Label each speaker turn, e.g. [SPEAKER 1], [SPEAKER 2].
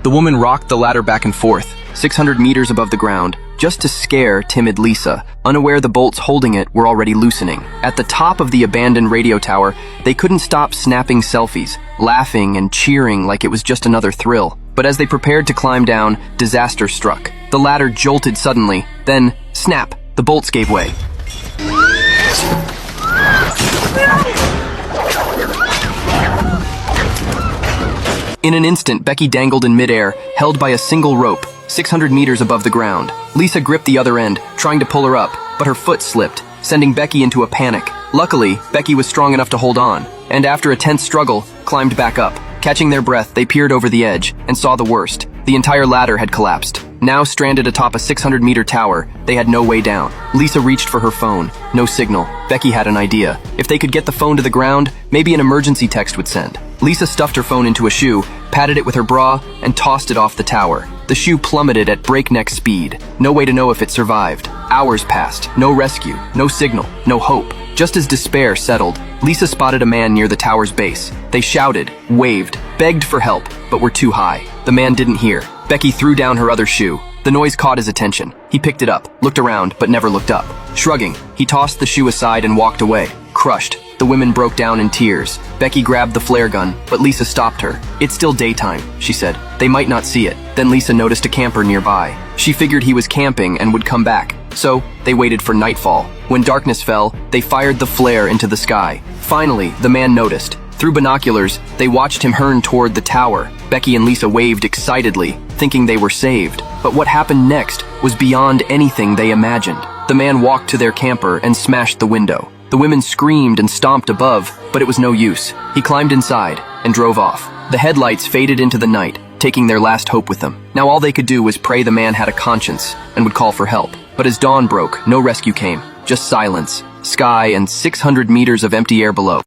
[SPEAKER 1] The woman rocked the ladder back and forth, 600 meters above the ground, just to scare timid Lisa, unaware the bolts holding it were already loosening. At the top of the abandoned radio tower, they couldn't stop snapping selfies, laughing and cheering like it was just another thrill. But as they prepared to climb down, disaster struck. The ladder jolted suddenly, then, snap, the bolts gave way. In an instant, Becky dangled in midair, held by a single rope, 600 meters above the ground. Lisa gripped the other end, trying to pull her up, but her foot slipped, sending Becky into a panic. Luckily, Becky was strong enough to hold on, and after a tense struggle, climbed back up. Catching their breath, they peered over the edge and saw the worst. The entire ladder had collapsed. Now stranded atop a 600-meter tower, they had no way down. Lisa reached for her phone. No signal. Becky had an idea. If they could get the phone to the ground, maybe an emergency text would send. Lisa stuffed her phone into a shoe, patted it with her bra, and tossed it off the tower. The shoe plummeted at breakneck speed. No way to know if it survived. Hours passed. No rescue. No signal. No hope. Just as despair settled, Lisa spotted a man near the tower's base. They shouted, waved, begged for help, but were too high. The man didn't hear. Becky threw down her other shoe. The noise caught his attention. He picked it up, looked around, but never looked up. Shrugging, he tossed the shoe aside and walked away. Crushed, the women broke down in tears. Becky grabbed the flare gun, but Lisa stopped her. "It's still daytime," she said. "They might not see it." Then Lisa noticed a camper nearby. She figured he was camping and would come back. So, they waited for nightfall. When darkness fell, they fired the flare into the sky. Finally, the man noticed. Through binoculars, they watched him hurn toward the tower. Becky and Lisa waved excitedly, thinking they were saved. But what happened next was beyond anything they imagined. The man walked to their camper and smashed the window. The women screamed and stomped above, but it was no use. He climbed inside and drove off. The headlights faded into the night, taking their last hope with them. Now all they could do was pray the man had a conscience and would call for help. But as dawn broke, no rescue came, just silence, sky, and 600 meters of empty air below.